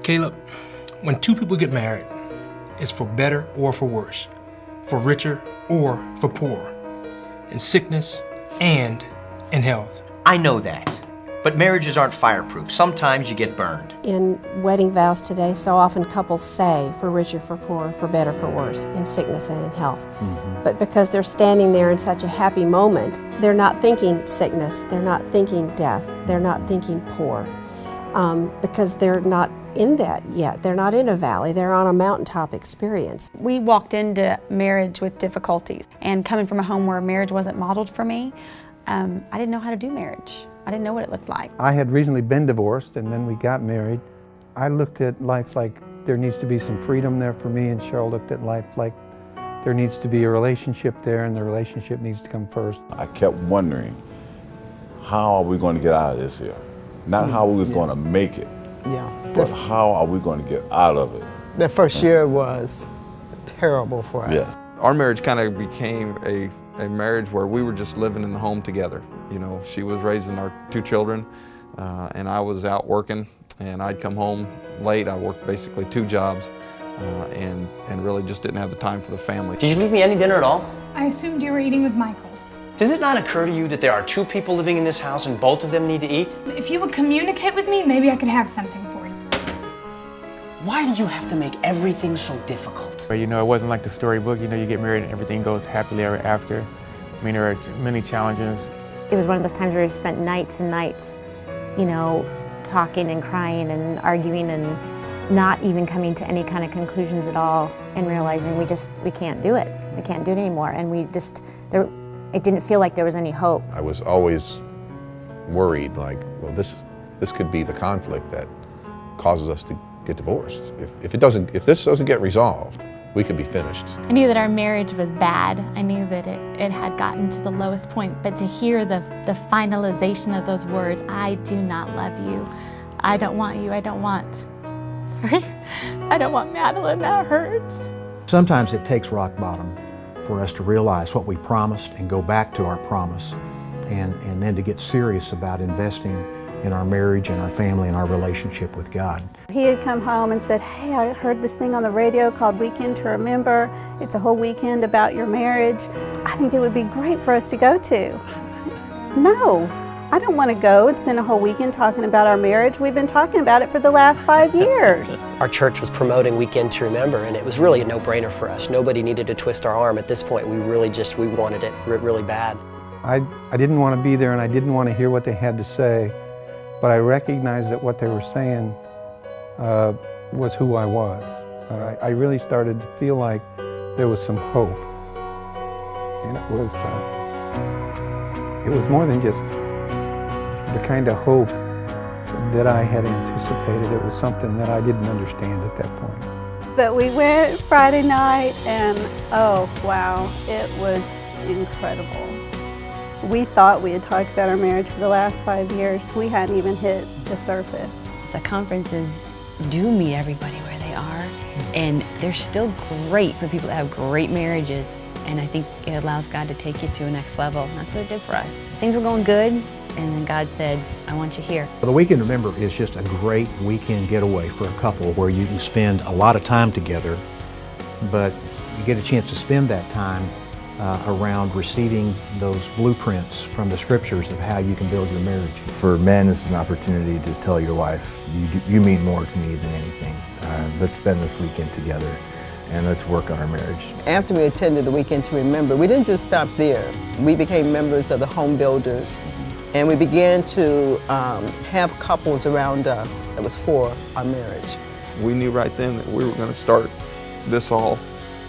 Caleb, when two people get married, it's for better or for worse, for richer or for poorer, in sickness and in health. I know that, but marriages aren't fireproof. Sometimes you get burned. In wedding vows today, so often couples say for richer, for poorer, for better, for worse, in sickness and in health. But because they're standing there in such a happy moment, they're not thinking sickness, they're not thinking death, they're not thinking poor, because they're not in that yet. They're not in a valley, they're on a mountaintop experience. We walked into marriage with difficulties, and coming from a home where marriage wasn't modeled for me, I didn't know how to do marriage. I didn't know what it looked like. I had recently been divorced, and then we got married. I looked at life like there needs to be some freedom there for me, and Cheryl looked at life like there needs to be a relationship there, and the relationship needs to come first. I kept wondering, how are we going to get out of this here? Not how we was going to make it, but how are we going to get out of it? The first year was terrible for us. Yeah. Our marriage kind of became a marriage where we were just living in the home together. You know, she was raising our 2 children, and I was out working, and I'd come home late. I worked basically 2 jobs, and really just didn't have the time for the family. Did you leave me any dinner at all? I assumed you were eating with Michael. Does it not occur to you that there are 2 people living in this house and both of them need to eat? If you would communicate with me, maybe I could have something for you. Why do you have to make everything so difficult? But you know, it wasn't like the storybook. You know, you get married and everything goes happily ever after. I mean, there are many challenges. It was one of those times where we spent nights and nights, you know, talking and crying and arguing and not even coming to any kind of conclusions at all, and realizing we can't do it. We can't do it anymore. And it didn't feel like there was any hope. I was always worried, like, well, this could be the conflict that causes us to get divorced. If this doesn't get resolved, we could be finished. I knew that our marriage was bad. I knew that it had gotten to the lowest point, but to hear the finalization of those words, I do not love you, I don't want you, I don't want Madeline, that hurts. Sometimes it takes rock bottom for us to realize what we promised and go back to our promise, and then to get serious about investing in our marriage and our family and our relationship with God. He had come home and said, hey, I heard this thing on the radio called Weekend to Remember. It's a whole weekend about your marriage. I think it would be great for us to go to. I was like, no, I don't want to go. It's been a whole weekend talking about our marriage. We've been talking about it for the last 5 years. Our church was promoting Weekend to Remember, and it was really a no-brainer for us. Nobody needed to twist our arm at this point. We wanted it really bad. I didn't want to be there, and I didn't want to hear what they had to say, but I recognized that what they were saying was who I was. I really started to feel like there was some hope, and it was more than just the kind of hope that I had anticipated. It was something that I didn't understand at that point. But we went Friday night, and oh wow, it was incredible. We thought we had talked about our marriage for the last 5 years. We hadn't even hit the surface. The conferences do meet everybody where they are, and they're still great for people that have great marriages, and I think it allows God to take you to a next level. And that's what it did for us. Things were going good, and then God said, I want you here. The Weekend to Remember is just a great weekend getaway for a couple where you can spend a lot of time together, but you get a chance to spend that time around receiving those blueprints from the scriptures of how you can build your marriage. For men, it's an opportunity to tell your wife, you mean more to me than anything. Let's spend this weekend together and let's work on our marriage. After we attended the Weekend to Remember, we didn't just stop there. We became members of the Home Builders, and we began to have couples around us that was for our marriage. We knew right then that we were going to start this all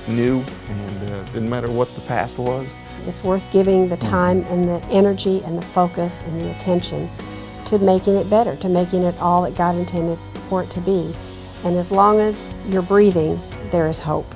new, and didn't matter what the past was. It's worth giving the time and the energy and the focus and the attention to making it better, to making it all that God intended for it to be. And as long as you're breathing, there is hope.